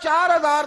4,000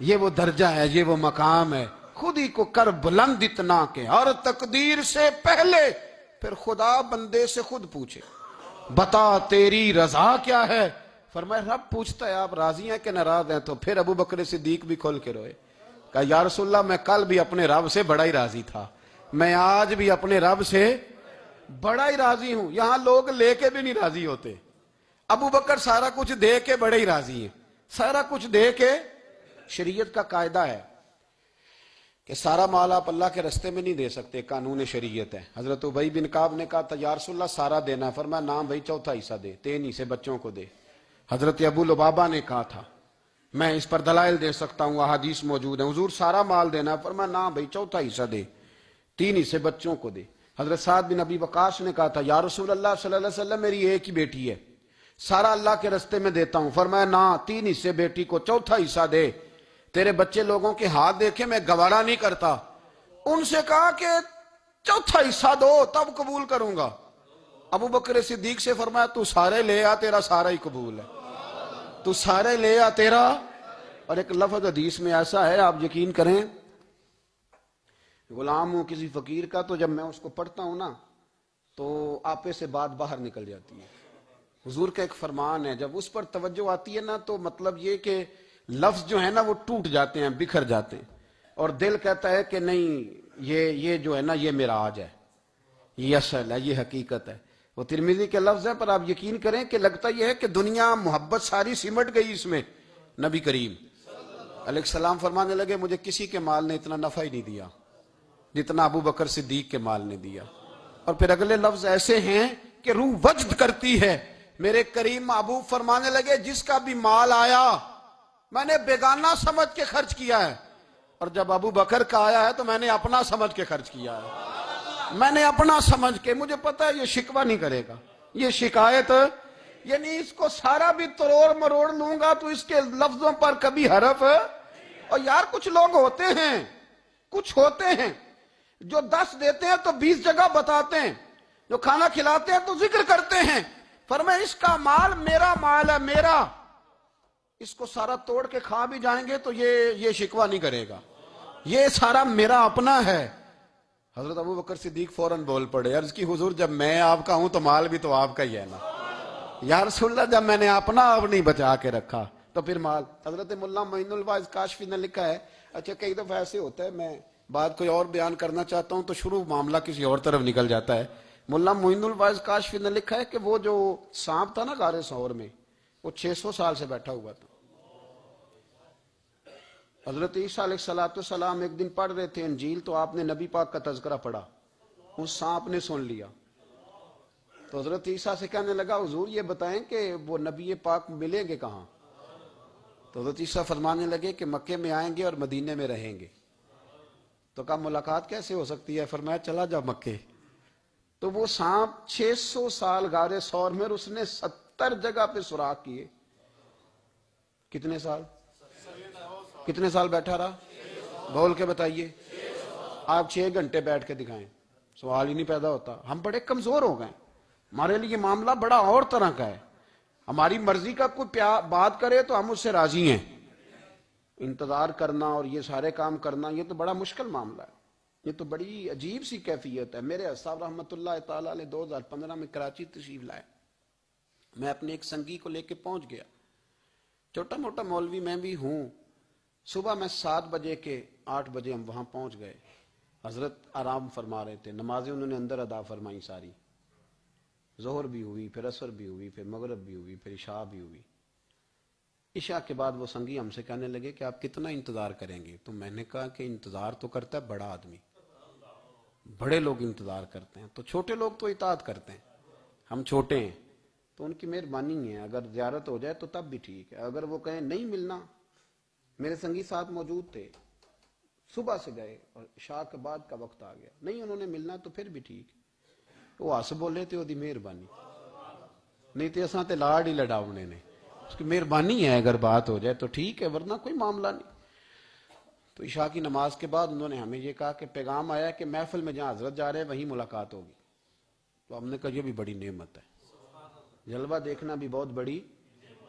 یہ وہ درجہ ہے، یہ وہ مقام ہے، خود ہی کو کر بلند اتنا کہ ہر تقدیر سے پہلے پھر خدا بندے سے خود پوچھے بتا تیری رضا کیا ہے؟ فرمایا رب پوچھتا ہے آپ راضی ہیں کہ ناراض ہیں؟ تو پھر ابو بکر صدیق بھی کھول کے روئے، کہا یا رسول اللہ میں کل بھی اپنے رب سے بڑا ہی راضی تھا، میں آج بھی اپنے رب سے بڑا ہی راضی ہوں۔ یہاں لوگ لے کے بھی نہیں راضی ہوتے، ابو بکر سارا کچھ دے کے بڑے ہی راضی ہیں، سارا کچھ دے کے۔ شریعت کا قاعدہ ہے کہ سارا مال آپ اللہ کے رستے میں نہیں دے سکتے، قانون شریعت ہے۔ حضرت ابی بن کعب نے کہا تھا یا رسول اللہ سارا دینا ہے، فرمایا نام بھائی چوتھا حصہ دے، 3 حصے بچوں کو دے۔ حضرت ابو لبابہ نے کہا تھا میں اس پر دلائل دے سکتا ہوں، احادیث موجود ہیں، حضور سارا مال دینا ہے، فرمایا نام بھائی چوتھا حصہ دے، 3 حصے بچوں کو دے۔ حضرت سعد بن ابی وقاص نے کہا تھا یا رسول اللہ صلی اللہ علیہ وسلم میری ایک ہی بیٹی ہے، سارا اللہ کے رستے میں دیتا ہوں، فرمایا نہ، 3 حصے بیٹی کو، چوتھا حصہ دے، تیرے بچے لوگوں کے ہاتھ دیکھے میں گوارا نہیں کرتا۔ ان سے کہا کہ چوتھا حصہ دو تب قبول کروں گا۔ ابو بکر صدیق سے فرمایا تو سارے لے آ، تیرا سارا ہی قبول ہے، تو سارے لے آ تیرا۔ اور ایک لفظ حدیث میں ایسا ہے آپ یقین کریں، غلام ہوں کسی فقیر کا تو جب میں اس کو پڑھتا ہوں نا تو آپے سے بات باہر نکل جاتی ہے۔ حضور کا ایک فرمان ہے جب اس پر توجہ آتی ہے نا تو مطلب یہ کہ لفظ جو ہے نا وہ ٹوٹ جاتے ہیں، بکھر جاتے ہیں، اور دل کہتا ہے کہ نہیں یہ جو ہے نا یہ معراج ہے، یہ اصل ہے، یہ حقیقت ہے۔ وہ ترمذی کے لفظ ہے پر آپ یقین کریں کہ لگتا یہ ہے کہ دنیا محبت ساری سمٹ گئی اس میں۔ نبی کریم علیہ السلام فرمانے لگے مجھے کسی کے مال نے اتنا نفع ہی نہیں دیا جتنا ابو بکر صدیق کے مال نے دیا۔ اور پھر اگلے لفظ ایسے ہیں کہ روح وجد کرتی ہے۔ میرے کریم محبوب فرمانے لگے جس کا بھی مال آیا میں نے بیگانہ سمجھ کے خرچ کیا ہے، اور جب ابو بکر کا آیا ہے تو میں نے اپنا سمجھ کے خرچ کیا ہے، میں نے اپنا سمجھ کے، مجھے پتا ہے یہ شکوہ نہیں کرے گا، یہ شکایت، یعنی اس کو سارا بھی تروڑ مروڑ لوں گا تو اس کے لفظوں پر کبھی حرف۔ اور یار کچھ لوگ ہوتے ہیں جو 10 دیتے ہیں تو 20 جگہ بتاتے ہیں، جو کھانا کھلاتے ہیں تو ذکر کرتے ہیں، فرمایا اس کا مال میرا مال ہے، میرا، اس کو سارا توڑ کے کھا بھی جائیں گے تو یہ شکوہ نہیں کرے گا، یہ سارا میرا اپنا ہے۔ حضرت ابو بکر صدیق فوراً بول پڑے، عرض کی حضور جب میں آپ کا ہوں تو مال بھی تو آپ کا ہی ہے نا۔ یا رسول اللہ جب میں نے اپنا اب نہیں بچا کے رکھا تو پھر مال۔ حضرت ملا معین الواعظ کاشفی نے لکھا ہے، اچھا کئی دفعہ ایسے ہوتا ہے میں بات کوئی اور بیان کرنا چاہتا ہوں تو شروع معاملہ کسی اور طرف نکل جاتا ہے۔ ملا معین الواعظ کاشفی نے لکھا ہے کہ وہ جو سانپ تھا نا غار ثور میں، وہ 600 سال سے بیٹھا ہوا تھا۔ حضرت عیسیٰ علیہ السلام ایک دن پڑھ رہے تھے انجیل تو آپ نے نبی پاک کا تذکرہ پڑھا، اس سانپ نے سن لیا تو حضرت عیسیٰ سے کہنے لگا حضور یہ بتائیں کہ وہ نبی پاک ملیں گے کہاں؟ تو حضرت عیسیٰ فرمانے لگے کہ مکے میں آئیں گے اور مدینے میں رہیں گے۔ تو کہا ملاقات کیسے ہو سکتی ہے؟ فرمایا چلا جا مکے۔ تو وہ سانپ 600 سال غار ثور میں، اس نے 70 جگہ پہ سوراخ کیے۔ کتنے سال بیٹھا رہا؟ بول کے بتائیے۔ آپ 6 گھنٹے بیٹھ کے دکھائیں، سوال ہی نہیں پیدا ہوتا۔ ہم بڑے کمزور ہو گئے، ہمارے لیے معاملہ بڑا اور طرح کا ہے، ہماری مرضی کا کوئی بات کرے تو ہم اس سے راضی ہیں۔ انتظار کرنا اور یہ سارے کام کرنا یہ تو بڑا مشکل معاملہ ہے، یہ تو بڑی عجیب سی کیفیت ہے۔ میرے صاحب رحمۃ اللہ تعالی علیہ 2015 میں کراچی تشریف لائے، میں اپنے ایک سنگی کو لے کے پہنچ گیا، چھوٹا موٹا مولوی میں بھی ہوں۔ صبح میں 7 بجے کے 8 بجے ہم وہاں پہنچ گئے، حضرت آرام فرما رہے تھے، نمازیں انہوں نے اندر ادا فرمائی ساری، ظہر بھی ہوئی، پھر عصر بھی ہوئی، پھر مغرب بھی ہوئی، پھر عشاء بھی ہوئی۔ عشاء کے بعد وہ سنگی ہم سے کہنے لگے کہ آپ کتنا انتظار کریں گے؟ تو میں نے کہا کہ انتظار تو کرتا ہے بڑا آدمی، بڑے لوگ انتظار کرتے ہیں، تو چھوٹے لوگ تو اطاعت کرتے ہیں، ہم چھوٹے ہیں تو ان کی مہربانی ہے، اگر زیارت ہو جائے تو تب بھی ٹھیک ہے، اگر وہ کہیں نہیں ملنا۔ میرے سنگی ساتھ موجود تھے، صبح سے گئے اور عشاء کے بعد کا وقت آ گیا، نہیں انہوں نے ملنا تو پھر بھی ٹھیک، وہ ہس بولے تھے وہ مہربانی، نہیں تو اساں تے لاڑ ہی لڑاونے نے، اس کی مہربانی ہے، اگر بات ہو جائے تو ٹھیک ہے ورنہ کوئی معاملہ نہیں۔ تو عشاء کی نماز کے بعد انہوں نے ہمیں یہ کہا کہ پیغام آیا کہ محفل میں جہاں حضرت جا رہے ہیں وہیں ملاقات ہوگی۔ تو ہم نے کہا یہ بھی بڑی نعمت ہے، جلوہ دیکھنا بھی بہت بڑی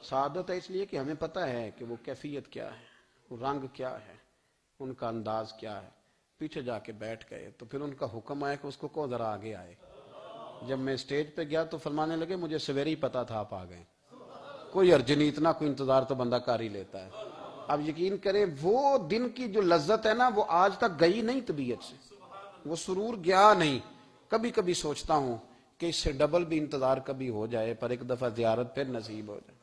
سعادت ہے، اس لیے کہ ہمیں پتہ ہے کہ وہ کیفیت کیا ہے۔ رنگ کیا ہے، ان کا انداز کیا ہے. پیچھے جا کے بیٹھ گئے تو پھر ان کا حکم آیا کہ اس کو کہو ذرا آگے آئے. جب میں اسٹیج پہ گیا تو فرمانے لگے مجھے سویرے ہی پتا تھا آپ آ گئے. کوئی ارجنی اتنا کوئی انتظار تو بندہ کر ہی لیتا ہے. اب یقین کریں وہ دن کی جو لذت ہے نا وہ آج تک گئی نہیں طبیعت سے، وہ سرور گیا نہیں. کبھی کبھی سوچتا ہوں کہ اس سے ڈبل بھی انتظار کبھی ہو جائے پر ایک دفعہ زیارت پھر نصیب ہو جائے.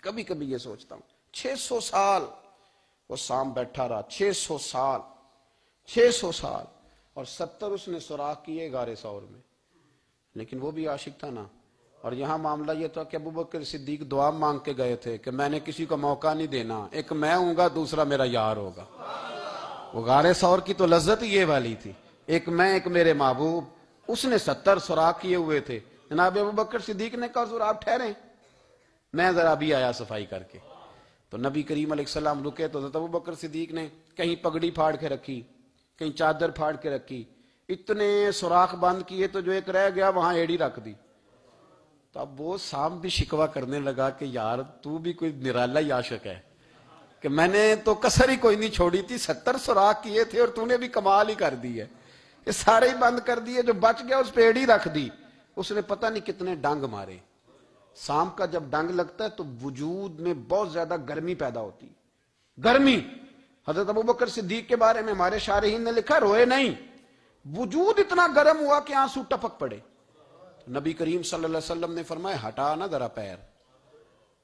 کبھی کبھی یہ سوچتا ہوں. 600 سال وہ سام بیٹھا رہا، 600 سال، 600 سال، اور 70 اس نے سوراخ کیے غار ثور میں. لیکن وہ بھی عاشق تھا نا. اور یہاں معاملہ یہ تھا کہ ابوبکر صدیق دعا مانگ کے گئے تھے کہ میں نے کسی کو موقع نہیں دینا، ایک میں ہوں گا دوسرا میرا یار ہوگا. وہ غار ثور کی تو لذت یہ والی تھی، ایک میں ایک میرے محبوب. اس نے 70 سوراخ کیے ہوئے تھے. جناب ابوبکر صدیق نے کہا حضور آپ ٹھہریں، میں ذرا بھی آیا صفائی کر کے. تو نبی کریم علیہ السلام رکے تو حضرت ابوبکر صدیق نے کہیں پگڑی پھاڑ کے رکھی، کہیں چادر پھاڑ کے رکھی. اتنے سوراخ بند کیے تو جو ایک رہ گیا وہاں ایڑی رکھ دی. تو اب وہ سام بھی شکوہ کرنے لگا کہ یار تو بھی کوئی نرالا ہی عاشق ہے کہ میں نے تو کسر ہی کوئی نہیں چھوڑی تھی، 70 سوراخ کیے تھے اور تو نے بھی کمال ہی کر دی ہے، یہ سارے ہی بند کر دیے، جو بچ گیا اس پہ ایڑی رکھ دی. اس نے پتہ نہیں کتنے ڈنگ مارے. سام کا جب ڈنگ لگتا ہے تو وجود میں بہت زیادہ گرمی پیدا ہوتی، گرمی. حضرت ابوبکر صدیق کے بارے میں ہمارے شارحین نے لکھا روئے نہیں، وجود اتنا گرم ہوا کہ آنسو ٹپک پڑے. نبی کریم صلی اللہ علیہ وسلم نے فرمایا ہٹا نا ذرا پیر.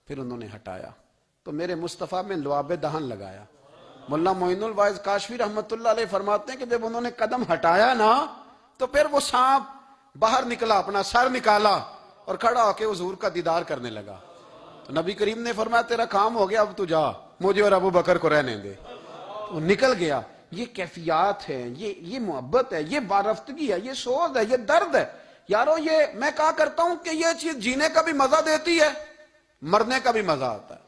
پھر انہوں نے ہٹایا تو میرے مصطفیٰ میں لعاب دہن لگایا. مولانا معین الواعظ کاشفی رحمت اللہ علیہ فرماتے ہیں کہ جب انہوں نے قدم ہٹایا نا تو پھر وہ سانپ باہر نکلا، اپنا سر نکالا اور کھڑا ہو کے حضور کا دیدار کرنے لگا. تو نبی کریم نے فرمایا تیرا کام ہو گیا، اب تو جا، مجھے اور ابو بکر کو رہنے دے. وہ نکل گیا. یہ کیفیات ہے، یہ محبت ہے، یہ وارفتگی ہے، یہ سوز ہے، یہ درد ہے. یارو یہ میں کہا کرتا ہوں کہ یہ چیز جینے کا بھی مزہ دیتی ہے، مرنے کا بھی مزہ آتا ہے.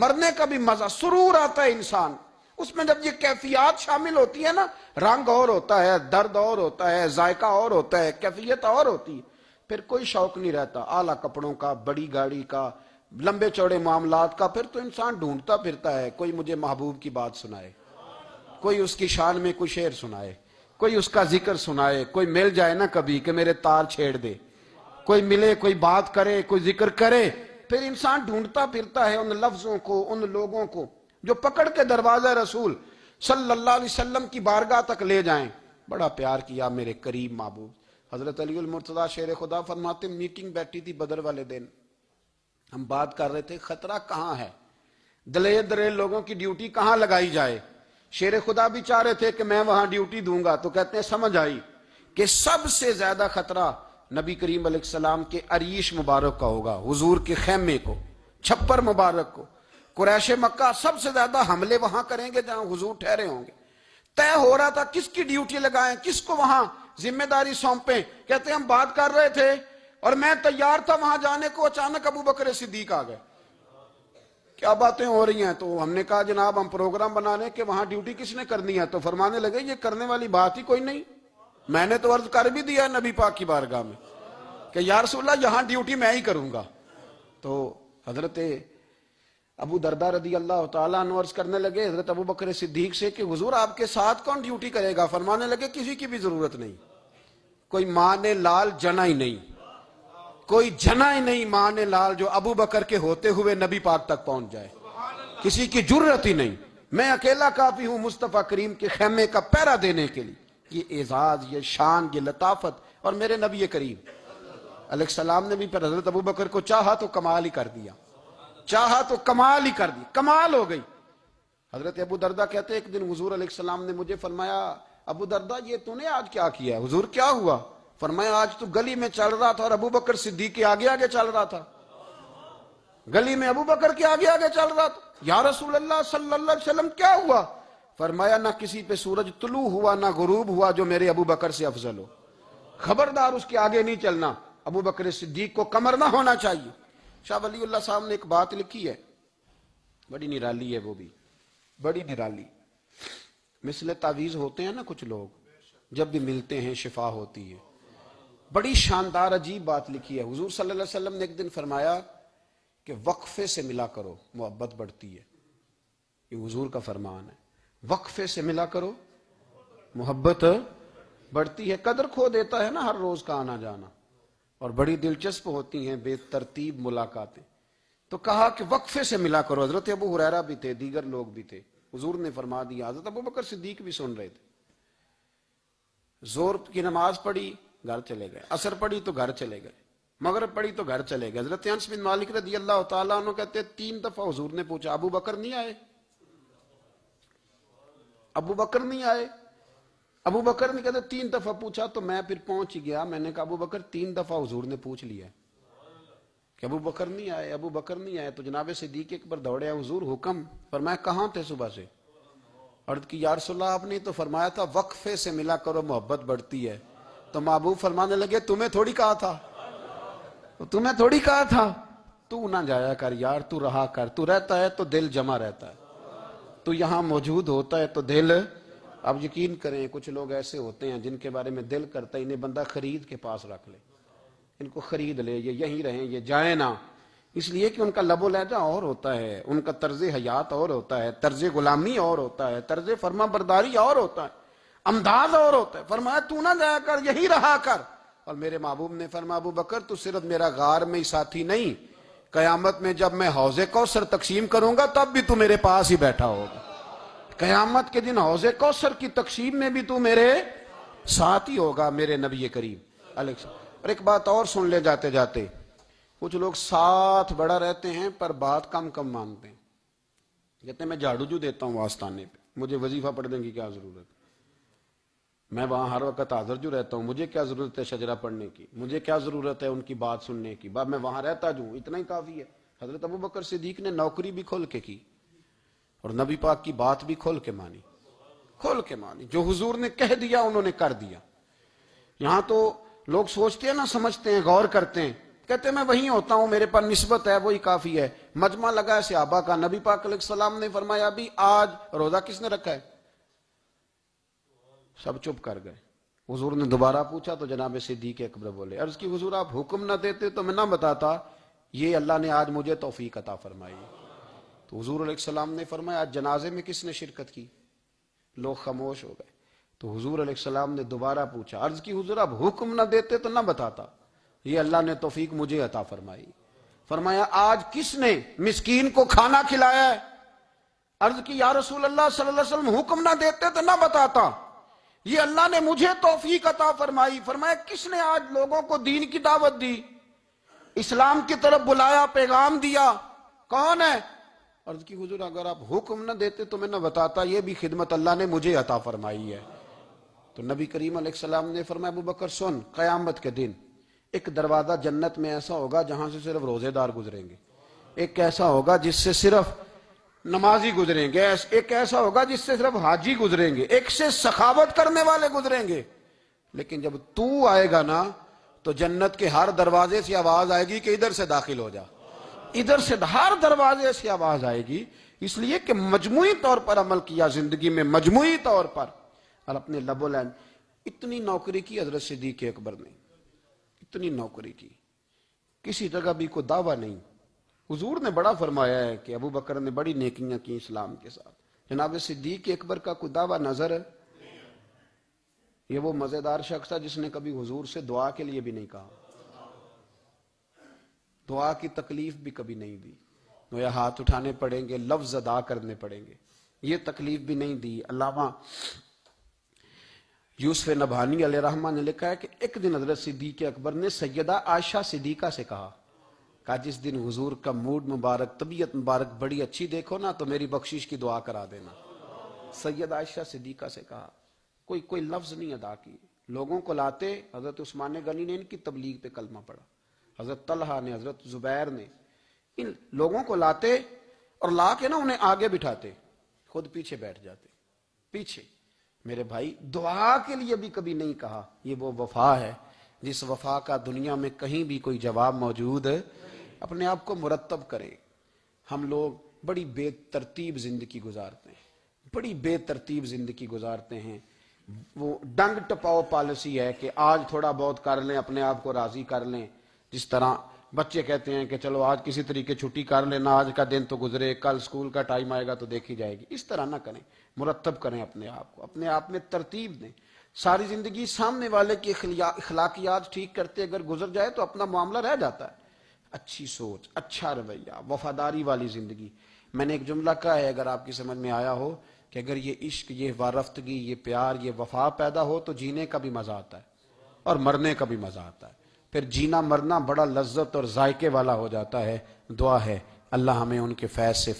مرنے کا بھی مزہ، سرور آتا ہے انسان اس میں جب یہ کیفیات شامل ہوتی ہے نا. رنگ اور ہوتا ہے، درد اور ہوتا ہے، ذائقہ اور ہوتا ہے، کیفیت اور ہوتی ہے. پھر کوئی شوق نہیں رہتا اعلیٰ کپڑوں کا، بڑی گاڑی کا، لمبے چوڑے معاملات کا. پھر تو انسان ڈھونڈتا پھرتا ہے کوئی مجھے محبوب کی بات سنائے، کوئی اس کی شان میں کوئی شعر سنائے، کوئی اس کا ذکر سنائے، کوئی مل جائے نا کبھی کہ میرے تار چھیڑ دے، کوئی ملے، کوئی بات کرے، کوئی ذکر کرے. پھر انسان ڈھونڈتا پھرتا ہے ان لفظوں کو، ان لوگوں کو جو پکڑ کے دروازہ رسول صلی اللہ علیہ وسلم کی بارگاہ تک لے جائیں. بڑا پیار کیا میرے قریب محبوب. حضرت علی المرتضیٰ شیر خدا فرماتے میٹنگ بیٹھی تھی بدر والے دن، ہم بات کر رہے تھے خطرہ کہاں ہے، دلیر دلیر لوگوں کی ڈیوٹی کہاں لگائی جائے. شیر خدا بھی چاہ رہے تھے کہ میں وہاں ڈیوٹی دوں گا. تو کہتے ہیں سمجھ آئی کہ سب سے زیادہ خطرہ نبی کریم علیہ السلام کے عریش مبارک کا ہوگا، حضور کے خیمے کو، چھپر مبارک کو. قریش مکہ سب سے زیادہ حملے وہاں کریں گے جہاں حضور ٹھہرے ہوں گے. طے ہو رہا تھا کس کی ڈیوٹی لگائیں، کس کو وہاں ذمہ داری سونپیں. کہتے ہیں ہم بات کر رہے تھے اور میں تیار تھا وہاں جانے کو، اچانک ابو بکر صدیق آ گئے. کیا باتیں ہو رہی ہیں؟ تو ہم نے کہا جناب ہم پروگرام بنا رہے کہ وہاں ڈیوٹی کس نے کرنی ہے. تو فرمانے لگے یہ کرنے والی بات ہی کوئی نہیں، میں نے تو عرض کر بھی دیا نبی پاک کی بارگاہ میں کہ یا رسول اللہ یہاں ڈیوٹی میں ہی کروں گا. تو حضرت ابو دردہ رضی اللہ تعالیٰ عنہ عرض کرنے لگے حضرت ابو بکر صدیق سے کہ حضور آپ کے ساتھ کون ڈیوٹی کرے گا؟ فرمانے لگے کسی کی بھی ضرورت نہیں، کوئی ماں نے لال جنا ہی نہیں، کوئی جنا ہی نہیں ماں نے لال جو ابو بکر کے ہوتے ہوئے نبی پاک تک پہنچ جائے، کسی کی جرت ہی نہیں. میں اکیلا کافی ہوں مصطفیٰ کریم کے خیمے کا پہرا دینے کے لیے. یہ اعزاز، یہ شان، یہ لطافت. اور میرے نبی کریم علیہ السلام نے بھی پھر حضرت ابو بکر کو چاہا تو کمال ہی کر دیا، چاہا تو کمال ہی کر دی، کمال ہو گئی. حضرت ابو دردہ کہتے ایک دن حضور علیہ السلام نے مجھے فرمایا ابو دردہ یہ تو نے آج کیا کیا ہے؟ حضور کیا ہوا؟ فرمایا آج تو گلی میں چل رہا تھا اور ابو بکر صدیق کے آگے آگے چل رہا تھا، گلی میں ابو بکر کے آگے آگے چل رہا تھا. یا رسول اللہ صلی اللہ علیہ وسلم کیا ہوا؟ فرمایا نہ کسی پہ سورج طلوع ہوا نہ غروب ہوا جو میرے ابو بکر سے افضل ہو. خبردار اس کے آگے نہیں چلنا، ابو بکر صدیق کو کمر نہ ہونا چاہیے. شاہ ولی اللہ صاحب نے ایک بات لکھی ہے بڑی نرالی ہے، وہ بھی بڑی نرالی. مثل تعویذ ہوتے ہیں نا کچھ لوگ، جب بھی ملتے ہیں شفا ہوتی ہے. بڑی شاندار عجیب بات لکھی ہے. حضور صلی اللہ علیہ وسلم نے ایک دن فرمایا کہ وقفے سے ملا کرو محبت بڑھتی ہے. یہ حضور کا فرمان ہے. وقفے سے ملا کرو محبت بڑھتی ہے. قدر کھو دیتا ہے نا ہر روز کا آنا جانا, اور بڑی دلچسپ ہوتی ہیں بے ترتیب ملاقاتیں. تو کہا کہ وقفے سے ملا کرو. حضرت ابو ہریرہ بھی تھے, دیگر لوگ بھی تھے. حضور نے فرما دیا. حضرت ابو بکر صدیق بھی سن رہے تھے. زور کی نماز پڑھی, گھر چلے گئے. عصر پڑھی تو گھر چلے گئے. مغرب پڑھی تو گھر چلے گئے. حضرت انس بن مالک رضی اللہ تعالیٰ عنہ کہتے 3 دفعہ حضور نے پوچھا, ابو بکر نہیں آئے؟ ابو بکر نہیں آئے؟ ابو بکر نے کہتے 3 دفعہ پوچھا تو میں پھر پہنچ ہی گیا. میں نے کہا ابو بکر 3 دفعہ حضور نے پوچھ لیا کہ ابو بکر نہیں آئے, ابو بکر نہیں آئے. تو جناب صدیق اکبر دوڑے, حضور حکم. فرمایا کہاں تھے صبح سے؟ عرض کی یا رسول اللہ آپ نے تو فرمایا تھا وقفے سے ملا کرو محبت بڑھتی ہے. تو محبوب فرمانے لگے تمہیں تھوڑی کہا تھا, تمہیں تھوڑی کہا تھا. تو نہ جایا کر یار, تو رہا کر. تو رہتا ہے تو دل جمع رہتا ہے, تو یہاں موجود ہوتا ہے تو دل. اب یقین کریں کچھ لوگ ایسے ہوتے ہیں جن کے بارے میں دل کرتا ہے انہیں بندہ خرید کے پاس رکھ لے, ان کو خرید لے, یہ یہیں رہیں, یہ جائیں نہ. اس لیے کہ ان کا لب و لہجہ اور ہوتا ہے, ان کا طرز حیات اور ہوتا ہے, طرز غلامی اور ہوتا ہے, طرز فرما برداری اور ہوتا ہے, انداز اور ہوتا ہے. فرمایا تو نہ جایا کر, یہی رہا کر. اور میرے محبوب نے فرمایا ابو بکر تو صرف میرا غار میں ہی ساتھی نہیں, قیامت میں جب میں حوض کوثر تقسیم کروں گا تب بھی تو میرے پاس ہی بیٹھا ہوگا. قیامت کے دن حوض کوثر کی تقسیم میں بھی تو میرے ساتھ ہی ہوگا میرے نبی کریم علیہ السلام. اور ایک بات اور سن لے جاتے جاتے, کچھ لوگ ساتھ بڑا رہتے ہیں پر بات کم کم مانتے ہیں. کہتے ہیں میں جھاڑو جو دیتا ہوں آستانے پہ, مجھے وظیفہ پڑھنے کی کیا ضرورت, میں وہاں ہر وقت حاضر جو رہتا ہوں, مجھے کیا ضرورت ہے شجرہ پڑھنے کی, مجھے کیا ضرورت ہے ان کی بات سننے کی, بات میں وہاں رہتا جو ہوں اتنا ہی کافی ہے. حضرت ابو بکر صدیق نے نوکری بھی کھول کے کی اور نبی پاک کی بات بھی کھول کے مانی, کھول کے مانی. جو حضور نے کہہ دیا انہوں نے کر دیا. یہاں تو لوگ سوچتے ہیں نہ سمجھتے ہیں, غور کرتے ہیں, کہتے ہیں میں وہیں ہوتا ہوں, میرے پاس نسبت ہے, وہی کافی ہے. مجمع لگا ہے صحابہ کا, نبی پاک علیہ السلام نے فرمایا ابھی آج روزہ کس نے رکھا ہے؟ سب چپ کر گئے. حضور نے دوبارہ پوچھا تو جناب صدیق اکبر بولے, عرض کی حضور آپ حکم نہ دیتے تو میں نہ بتاتا, یہ اللہ نے آج مجھے توفیق عطا فرمائی. تو حضور علیہ السلام نے فرمایا آج جنازے میں کس نے شرکت کی؟ لوگ خاموش ہو گئے. تو حضور علیہ السلام نے دوبارہ پوچھا, عرض کی حضور آپ حکم نہ دیتے تو نہ بتاتا, یہ اللہ نے توفیق مجھے عطا فرمائی. فرمایا آج کس نے مسکین کو کھانا کھلایا ہے؟ عرض کی یا رسول اللہ صلی اللہ علیہ وسلم حکم نہ دیتے تو نہ بتاتا, یہ اللہ نے مجھے توفیق عطا فرمائی. فرمایا کس نے آج لوگوں کو دین کی دعوت دی, اسلام کی طرف بلایا, پیغام دیا, کون ہے؟ عرض کی حضور اگر آپ حکم نہ دیتے تو میں نہ بتاتا, یہ بھی خدمت اللہ نے مجھے عطا فرمائی ہے. تو نبی کریم علیہ السلام نے فرمایا ابو بکر سن, قیامت کے دن ایک دروازہ جنت میں ایسا ہوگا جہاں سے صرف روزے دار گزریں گے, ایک ایسا ہوگا جس سے صرف نمازی گزریں گے, ایک ایسا ہوگا جس سے صرف حاجی گزریں گے, ایک سے سخاوت کرنے والے گزریں گے. لیکن جب تو آئے گا نا تو جنت کے ہر دروازے سے آواز آئے گی کہ ادھر سے داخل ہو جا, ادھر سے, ہر دروازے سے آواز آئے گی. اس لیے کہ مجموعی طور پر عمل کیا زندگی میں, مجموعی طور پر, اور اپنے لب و لہجے. اتنی نوکری کی حضرت صدیق اکبر نے, اتنی نوکری کی, کسی جگہ بھی کوئی دعویٰ نہیں. حضور نے بڑا فرمایا ہے کہ ابو بکر نے بڑی نیکیاں کی اسلام کے ساتھ, جناب صدیق اکبر کا کوئی دعویٰ نظر ہے؟ یہ وہ مزیدار شخص تھا جس نے کبھی حضور سے دعا کے لیے بھی نہیں کہا, دعا کی تکلیف بھی کبھی نہیں دی. گویا ہاتھ اٹھانے پڑیں گے, لفظ ادا کرنے پڑیں گے, یہ تکلیف بھی نہیں دی. علامہ یوسف نبہانی علیہ رحمہ نے لکھا ہے کہ ایک دن حضرت صدیق اکبر نے سیدہ عائشہ صدیقہ سے کہا جس دن حضور کا موڈ مبارک, طبیعت مبارک بڑی اچھی دیکھو نا تو میری بخشش کی دعا کرا دینا. سیدہ عائشہ صدیقہ سے کہا, کوئی لفظ نہیں ادا کی. لوگوں کو لاتے, حضرت عثمان غنی نے ان کی تبلیغ پہ کلمہ پڑھا, حضرت طلحہ نے, حضرت زبیر نے, ان لوگوں کو لاتے اور لا کے نا انہیں آگے بٹھاتے, خود پیچھے بیٹھ جاتے. پیچھے میرے بھائی دعا کے لیے بھی کبھی نہیں کہا. یہ وہ وفا ہے جس وفا کا دنیا میں کہیں بھی کوئی جواب موجود ہے. اپنے آپ کو مرتب کریں. ہم لوگ بڑی بے ترتیب زندگی گزارتے ہیں, بڑی بے ترتیب زندگی گزارتے ہیں. وہ ڈنگ ٹپاؤ پالیسی ہے کہ آج تھوڑا بہت کر لیں, اپنے آپ کو راضی کر لیں. جس طرح بچے کہتے ہیں کہ چلو آج کسی طریقے چھٹی کر لینا، آج کا دن تو گزرے، کل سکول کا ٹائم آئے گا تو دیکھی جائے گی. اس طرح نہ کریں، مرتب کریں اپنے آپ کو، اپنے آپ میں ترتیب دیں. ساری زندگی سامنے والے کی اخلاقیات ٹھیک کرتے اگر گزر جائے تو اپنا معاملہ رہ جاتا ہے. اچھی سوچ، اچھا رویہ، وفاداری والی زندگی. میں نے ایک جملہ کہا ہے، اگر آپ کی سمجھ میں آیا ہو، کہ اگر یہ عشق، یہ وارفتگی، یہ پیار، یہ وفا پیدا ہو تو جینے کا بھی مزہ آتا ہے اور مرنے کا بھی مزہ آتا ہے. پھر جینا مرنا بڑا لذت اور ذائقے والا ہو جاتا ہے. دعا ہے اللہ ہمیں ان کے فیض سے